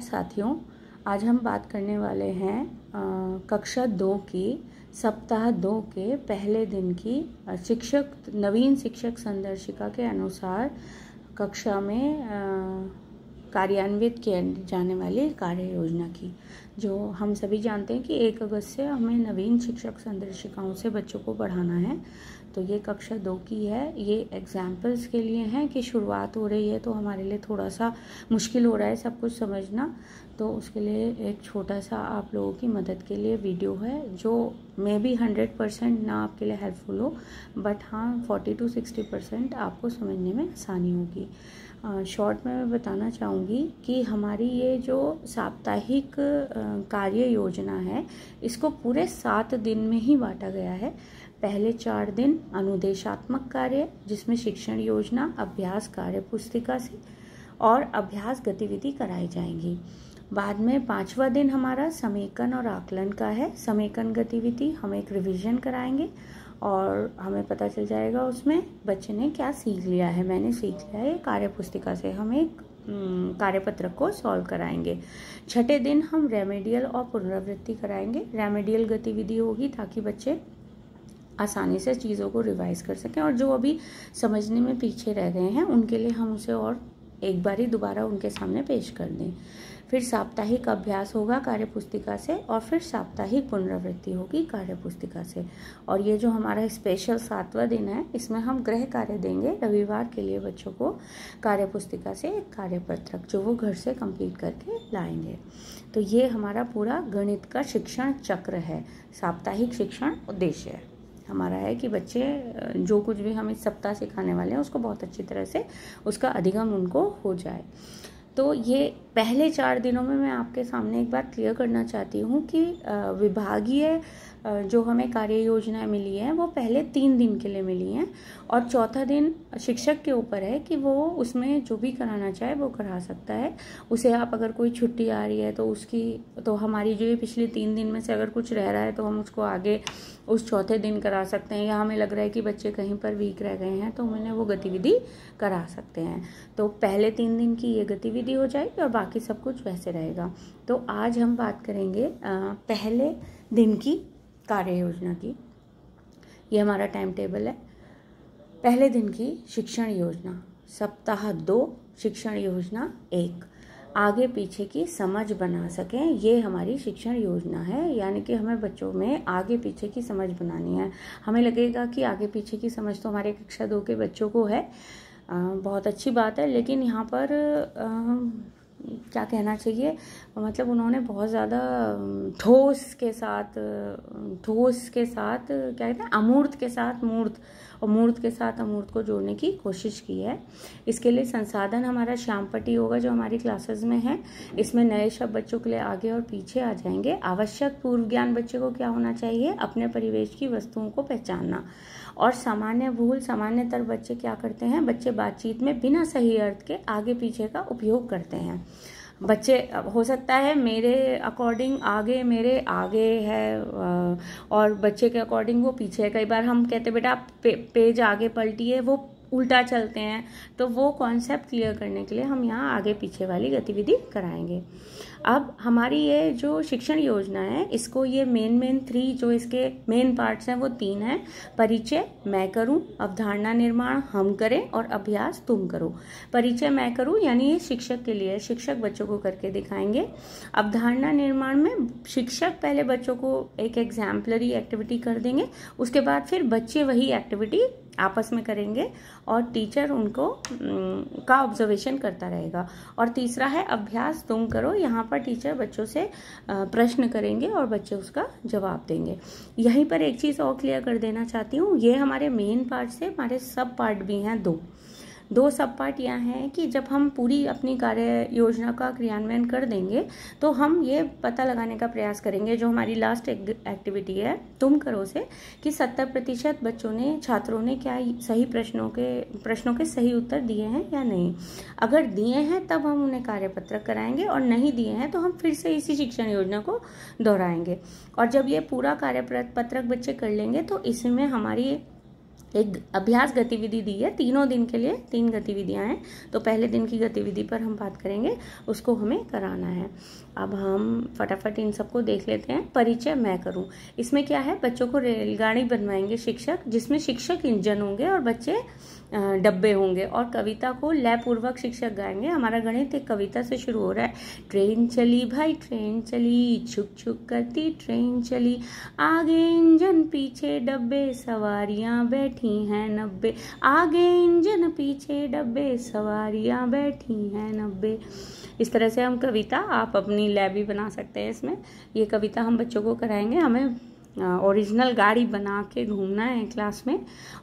साथियों, आज हम बात करने वाले हैं कक्षा 2 की सप्ताह 2 के पहले दिन की नवीन शिक्षक संदर्शिका के अनुसार कक्षा में कार्यान्वित किए जाने वाली कार्य योजना की। जो हम सभी जानते हैं कि 1 अगस्त से हमें नवीन शिक्षक संदर्शिकाओं से बच्चों को पढ़ाना है। तो ये कक्षा 2 की है। ये एग्जाम्पल्स के लिए हैं कि शुरुआत हो रही है तो हमारे लिए थोड़ा सा मुश्किल हो रहा है सब कुछ समझना। तो उसके लिए एक छोटा सा आप लोगों की मदद के लिए वीडियो है, जो मे बी 100% ना आपके लिए हेल्पफुल हो, बट हाँ 40 to 60% आपको समझने में आसानी होगी। शॉर्ट में मैं बताना चाहूँगी कि हमारी ये जो साप्ताहिक कार्य योजना है, इसको पूरे 7 दिन में ही बांटा गया है। पहले 4 दिन अनुदेशात्मक कार्य, जिसमें शिक्षण योजना, अभ्यास कार्य पुस्तिका से और अभ्यास गतिविधि कराई जाएंगी। बाद में 5वां दिन हमारा समेकन और आकलन का है। समेकन गतिविधि हम एक रिवीजन कराएंगे और हमें पता चल जाएगा उसमें बच्चे ने क्या सीख लिया है। मैंने सीख लिया है कार्य पुस्तिका से, हम एक कार्यपत्रक को सॉल्व कराएंगे। 6ठे दिन हम रेमेडियल और पुनरावृत्ति कराएंगे। रेमेडियल गतिविधि होगी ताकि बच्चे आसानी से चीज़ों को रिवाइज कर सकें, और जो अभी समझने में पीछे रह गए हैं उनके लिए हम उसे और एक बारी दोबारा उनके सामने पेश कर दें। फिर साप्ताहिक अभ्यास होगा कार्यपुस्तिका से, और फिर साप्ताहिक पुनरावृत्ति होगी कार्यपुस्तिका से। और ये जो हमारा स्पेशल 7वां दिन है, इसमें हम गृह कार्य देंगे रविवार के लिए बच्चों को कार्यपुस्तिका से एक कार्यपत्रक, जो वो घर से कंप्लीट करके लाएंगे। तो ये हमारा पूरा गणित का शिक्षण चक्र है। साप्ताहिक शिक्षण उद्देश्य हमारा है कि बच्चे जो कुछ भी हम इस सप्ताह सिखाने वाले हैं उसको बहुत अच्छी तरह से उसका अधिगम उनको हो जाए। तो ये पहले 4 दिनों में मैं आपके सामने एक बात क्लियर करना चाहती हूँ कि विभागीय जो हमें कार्य योजनाएं मिली हैं वो पहले 3 दिन के लिए मिली हैं, और 4था दिन शिक्षक के ऊपर है कि वो उसमें जो भी कराना चाहे वो करा सकता है। उसे आप अगर कोई छुट्टी आ रही है तो हमारी जो ये पिछले 3 दिन में से अगर कुछ रह रहा है तो हम उसको आगे उस 4थे दिन करा सकते हैं, या हमें लग रहा है कि बच्चे कहीं पर वीक रह गए हैं तो उन्हें वो गतिविधि करा सकते हैं। तो पहले 3 दिन की ये गतिविधि हो जाएगी और बाकी सब कुछ वैसे रहेगा। तो आज हम बात करेंगे पहले दिन की कार्य योजना की। ये हमारा टाइम टेबल है। पहले दिन की शिक्षण योजना, सप्ताह 2 शिक्षण योजना 1, आगे पीछे की समझ बना सकें, ये हमारी शिक्षण योजना है। यानी कि हमें बच्चों में आगे पीछे की समझ बनानी है। हमें लगेगा कि आगे पीछे की समझ तो हमारे कक्षा 2 के बच्चों को है, बहुत अच्छी बात है, लेकिन यहाँ पर क्या कहना चाहिए, मतलब उन्होंने बहुत ज़्यादा ठोस के साथ क्या कहते हैं, अमूर्त के साथ मूर्त और मूर्त के साथ अमूर्त को जोड़ने की कोशिश की है। इसके लिए संसाधन हमारा श्यामपट्टी होगा जो हमारी क्लासेस में है। इसमें नए शब्द बच्चों के लिए आगे और पीछे आ जाएंगे। आवश्यक पूर्व ज्ञान बच्चे को क्या होना चाहिए, अपने परिवेश की वस्तुओं को पहचानना। और सामान्य भूल, सामान्यतर बच्चे क्या करते हैं, बच्चे बातचीत में बिना सही अर्थ के आगे पीछे का उपयोग करते हैं। बच्चे, हो सकता है मेरे अकॉर्डिंग आगे, मेरे आगे है और बच्चे के अकॉर्डिंग वो पीछे है। कई बार हम कहते बेटा पेज आगे पलटिए, वो उल्टा चलते हैं। तो वो कॉन्सेप्ट क्लियर करने के लिए हम यहाँ आगे पीछे वाली गतिविधि कराएंगे। अब हमारी ये जो शिक्षण योजना है, इसको ये मेन 3 जो इसके मेन पार्ट्स हैं वो 3 हैं। परिचय मैं करूं, अवधारणा निर्माण हम करें, और अभ्यास तुम करो। परिचय मैं करूं यानी ये शिक्षक के लिए, शिक्षक बच्चों को करके दिखाएंगे। अवधारणा निर्माण में शिक्षक पहले बच्चों को एक एग्जाम्पलरी एक्टिविटी कर देंगे, उसके बाद फिर बच्चे वही एक्टिविटी आपस में करेंगे और टीचर उनको का ऑब्जर्वेशन करता रहेगा। और तीसरा है अभ्यास तुम करो, यहाँ पर टीचर बच्चों से प्रश्न करेंगे और बच्चे उसका जवाब देंगे। यहीं पर एक चीज़ और क्लियर कर देना चाहती हूँ, ये हमारे मेन पार्ट से हमारे सब पार्ट भी हैं 2 सब पार्ट यहाँ है कि जब हम पूरी अपनी कार्य योजना का क्रियान्वयन कर देंगे तो हम ये पता लगाने का प्रयास करेंगे, जो हमारी लास्ट एक्टिविटी है तुम करो से, कि 70% बच्चों ने, छात्रों ने क्या सही प्रश्नों के सही उत्तर दिए हैं या नहीं। अगर दिए हैं तब हम उन्हें कार्यपत्रक कराएंगे, और नहीं दिए हैं तो हम फिर से इसी शिक्षण योजना को दोहराएंगे। और जब ये पूरा कार्यपत्रक बच्चे कर लेंगे तो इसमें हमारी एक अभ्यास गतिविधि दी है, 3 दिन के लिए 3 गतिविधियां हैं। तो पहले दिन की गतिविधि पर हम बात करेंगे, उसको हमें कराना है। अब हम फटाफट इन सबको देख लेते हैं। परिचय मैं करूं। इसमें क्या है, बच्चों को रेलगाड़ी बनवाएंगे शिक्षक, जिसमें शिक्षक इंजन होंगे और बच्चे डब्बे होंगे, और कविता को लय पूर्वक शिक्षक गाएंगे। हमारा गणित एक कविता से शुरू हो रहा है। ट्रेन चली भाई ट्रेन चली, छुक छुक करती ट्रेन चली, आगे इंजन पीछे डब्बे, सवारियां बैठी हैं 90। आगे इंजन पीछे डब्बे, सवारियां बैठी हैं 90। इस तरह से हम कविता, आप अपनी लय भी बना सकते हैं इसमें। ये कविता हम बच्चों को कराएंगे। हमें ओरिजिनल गाड़ी बना के घूमना है क्लास में।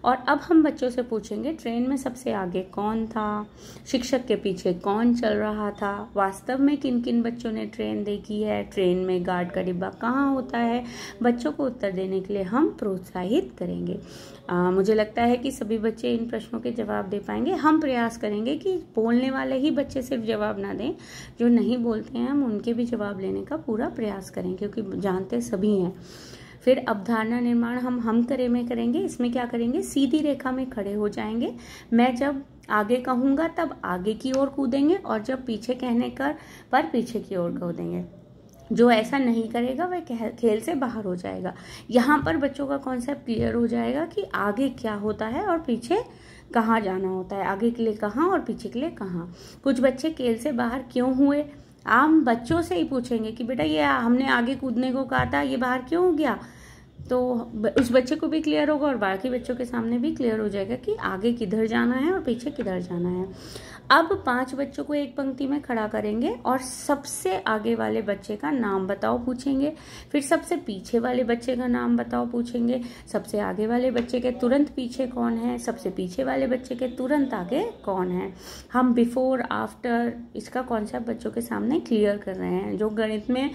और अब हम बच्चों से पूछेंगे, ट्रेन में सबसे आगे कौन था, शिक्षक के पीछे कौन चल रहा था, वास्तव में किन किन बच्चों ने ट्रेन देखी है, ट्रेन में गार्ड का डिब्बा कहाँ होता है। बच्चों को उत्तर देने के लिए हम प्रोत्साहित करेंगे। मुझे लगता है कि सभी बच्चे इन प्रश्नों के जवाब दे पाएंगे। हम प्रयास करेंगे कि बोलने वाले ही बच्चे सिर्फ जवाब ना दें, जो नहीं बोलते हैं हम उनके भी जवाब लेने का पूरा प्रयास करें, क्योंकि जानते सभी हैं। फिर अवधारणा निर्माण हम करे में करेंगे। इसमें क्या करेंगे, सीधी रेखा में खड़े हो जाएंगे। मैं जब आगे कहूँगा तब आगे की ओर कूदेंगे, और जब पीछे कहने पर पीछे की ओर कूदेंगे। जो ऐसा नहीं करेगा वह खेल से बाहर हो जाएगा। यहाँ पर बच्चों का कॉन्सेप्ट क्लियर हो जाएगा कि आगे क्या होता है और पीछे कहाँ जाना होता है, आगे के लिए कहाँ और पीछे के लिए कहाँ। कुछ बच्चे खेल से बाहर क्यों हुए, हम बच्चों से ही पूछेंगे कि बेटा ये हमने आगे कूदने को कहा था, ये बाहर क्यों हो गया। तो उस बच्चे को भी क्लियर होगा और बाकी बच्चों के सामने भी क्लियर हो जाएगा कि आगे किधर जाना है और पीछे किधर जाना है। अब 5 बच्चों को एक पंक्ति में खड़ा करेंगे और सबसे आगे वाले बच्चे का नाम बताओ पूछेंगे। फिर सबसे पीछे वाले बच्चे का नाम बताओ पूछेंगे। सबसे आगे वाले बच्चे के तुरंत पीछे कौन है, सबसे पीछे वाले बच्चे के तुरंत आगे कौन है। हम बिफोर आफ्टर इसका कॉन्सेप्ट बच्चों के सामने क्लियर कर रहे हैं। जो गणित में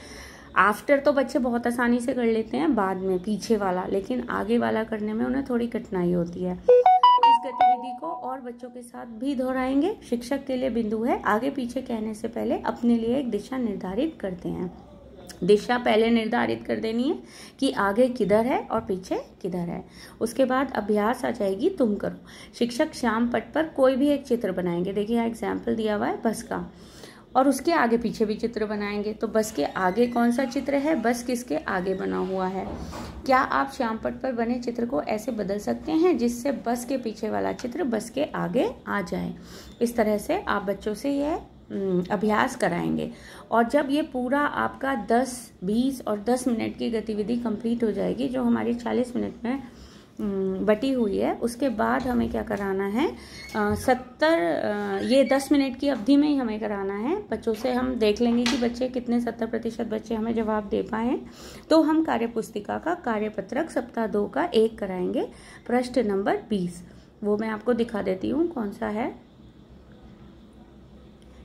आफ्टर तो बच्चे बहुत आसानी से कर लेते हैं, बाद में पीछे वाला, लेकिन आगे वाला करने में उन्हें थोड़ी कठिनाई होती है। इस गतिविधि को और बच्चों के साथ भी दोहराएंगे। शिक्षक के लिए बिंदु है, आगे पीछे कहने से पहले अपने लिए एक दिशा निर्धारित करते हैं। दिशा पहले निर्धारित कर देनी है कि आगे किधर है और पीछे किधर है। उसके बाद अभ्यास आ जाएगी तुम करो। शिक्षक श्याम पट पर कोई भी एक चित्र बनाएंगे। देखिए यहाँ एग्जाम्पल दिया हुआ है बस का, और उसके आगे पीछे भी चित्र बनाएंगे। तो बस के आगे कौन सा चित्र है, बस किसके आगे बना हुआ है। क्या आप श्याम पट पर बने चित्र को ऐसे बदल सकते हैं जिससे बस के पीछे वाला चित्र बस के आगे आ जाए। इस तरह से आप बच्चों से यह अभ्यास कराएंगे। और जब ये पूरा आपका 10, 20 और 10 मिनट की गतिविधि कंप्लीट हो जाएगी, जो हमारी 40 मिनट में बटी हुई है, उसके बाद हमें क्या कराना है, 10 मिनट की अवधि में ही हमें कराना है। बच्चों से हम देख लेंगे कि बच्चे कितने 70% बच्चे हमें जवाब दे पाए। तो हम कार्यपुस्तिका का कार्यपत्रक सप्ताह 2 का 1 कराएंगे, प्रश्न नंबर 20। वो मैं आपको दिखा देती हूँ कौन सा है।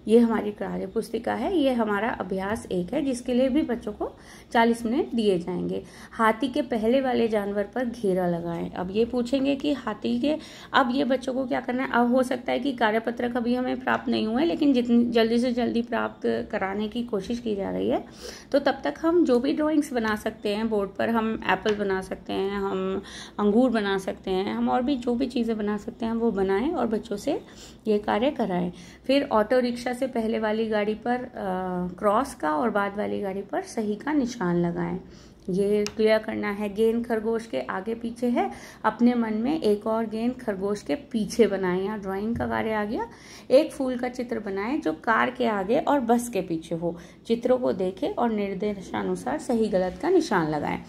ये हमारी कार्य पुस्तिका है, ये हमारा अभ्यास 1 है, जिसके लिए भी बच्चों को 40 मिनट दिए जाएंगे। हाथी के पहले वाले जानवर पर घेरा लगाएं। अब ये पूछेंगे कि हाथी के, अब ये बच्चों को क्या करना है। अब हो सकता है कि कार्यपत्रक अभी हमें प्राप्त नहीं हुए, लेकिन जितनी जल्दी से जल्दी प्राप्त कराने की कोशिश की जा रही है। तो तब तक हम जो भी ड्राइंग्स बना सकते हैं बोर्ड पर, हम एप्पल बना सकते हैं, हम अंगूर बना सकते हैं, हम और भी जो भी चीज़ें बना सकते हैं वो बनाएं और बच्चों से ये कार्य कराएं। फिर ऑटो रिक्शा से पहले वाली गाड़ी पर क्रॉस का और बाद वाली गाड़ी पर सही का निशान लगाएं। ये क्लियर करना है। गेंद खरगोश के आगे पीछे है, अपने मन में एक और गेंद खरगोश के पीछे बनाएं। यहाँ ड्राइंग का कार्य आ गया। एक फूल का चित्र बनाएं जो कार के आगे और बस के पीछे हो। चित्रों को देखें और निर्देशानुसार सही गलत का निशान लगाएं।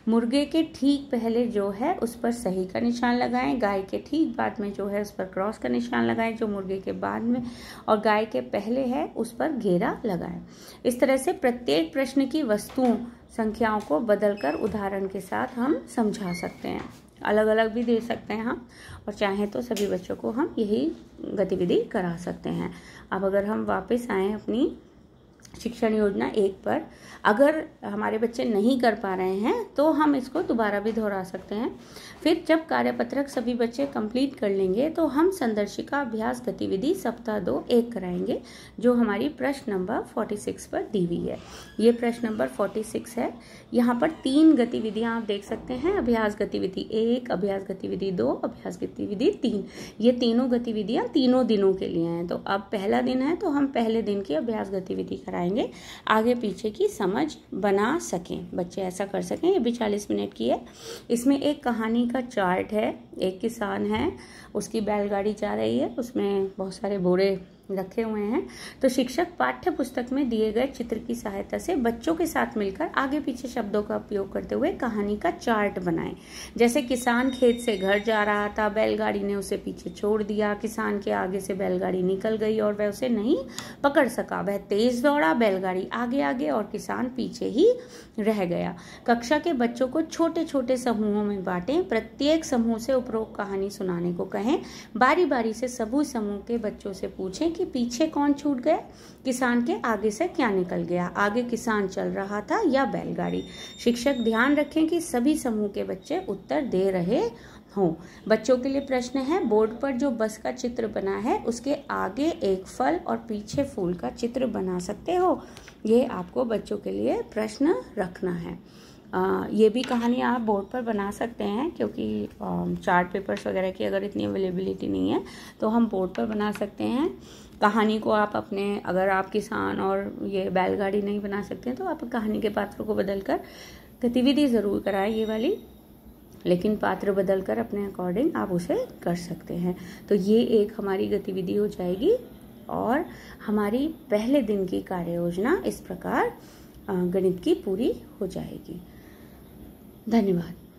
मुर्गे के ठीक पहले जो है उस पर सही का निशान लगाएं। गाय के ठीक बाद में जो है उस पर क्रॉस का निशान लगाएं, जो मुर्गे के बाद में और गाय के पहले है उस पर घेरा लगाएं। इस तरह से प्रत्येक प्रश्न की वस्तुओं संख्याओं को बदलकर उदाहरण के साथ हम समझा सकते हैं। अलग अलग भी दे सकते हैं हम, और चाहें तो सभी बच्चों को हम यही गतिविधि करा सकते हैं। अब अगर हम वापस आएँ अपनी शिक्षण योजना 1 पर अगर हमारे बच्चे नहीं कर पा रहे हैं तो हम इसको दोबारा भी दोहरा सकते हैं। फिर जब कार्यपत्रक सभी बच्चे कंप्लीट कर लेंगे तो हम संदर्शिका अभ्यास गतिविधि सप्ताह 2 1 कराएंगे, जो हमारी प्रश्न नंबर 46 पर दी हुई है। ये प्रश्न नंबर 46 है। यहाँ पर 3 गतिविधियाँ आप देख सकते हैं, अभ्यास गतिविधि 1, अभ्यास गतिविधि 2, अभ्यास गतिविधि 3। ये तीनों गतिविधियाँ तीनों दिनों के लिए हैं। तो अब पहला दिन है तो हम पहले दिन की अभ्यास गतिविधि कराएंगे, आगे पीछे की समझ बना सकें, बच्चे ऐसा कर सकें। ये भी 40 मिनट की है। इसमें एक कहानी का चार्ट है। एक किसान है, उसकी बैलगाड़ी जा रही है, उसमें बहुत सारे बोरे रखे हुए हैं। तो शिक्षक पाठ्य पुस्तक में दिए गए चित्र की सहायता से बच्चों के साथ मिलकर आगे पीछे शब्दों का उपयोग करते हुए कहानी का चार्ट बनाएं। जैसे किसान खेत से घर जा रहा था, बैलगाड़ी ने उसे पीछे छोड़ दिया, किसान के आगे से बैलगाड़ी निकल गई और वह उसे नहीं पकड़ सका। वह तेज दौड़ा, बैलगाड़ी आगे आगे और किसान पीछे ही रह गया। कक्षा के बच्चों को छोटे छोटे समूहों में बांटें। प्रत्येक समूह से उपरोक्त कहानी सुनाने को कहें। बारी बारी से सभी समूह के बच्चों से पूछें कि पीछे कौन छूट गया, किसान के आगे से क्या निकल गया, आगे किसान चल रहा था या बैलगाड़ी। शिक्षक ध्यान रखें कि सभी समूह के बच्चे उत्तर दे रहे हों। बच्चों के लिए प्रश्न है, बोर्ड पर जो बस का चित्र बना है उसके आगे एक फल और पीछे फूल का चित्र बना सकते हो। ये आपको बच्चों के लिए प्रश्न रखना है। ये भी कहानी आप बोर्ड पर बना सकते हैं, क्योंकि चार्ट पेपर्स वगैरह की अगर इतनी अवेलेबिलिटी नहीं है तो हम बोर्ड पर बना सकते हैं। कहानी को आप अपने, अगर आप किसान और ये बैलगाड़ी नहीं बना सकते हैं तो आप कहानी के पात्रों को बदलकर गतिविधि ज़रूर कराएं ये वाली, लेकिन पात्र बदलकर अपने अकॉर्डिंग आप उसे कर सकते हैं। तो ये एक हमारी गतिविधि हो जाएगी और हमारी पहले दिन की कार्य योजना इस प्रकार गणित की पूरी हो जाएगी। धन्यवाद।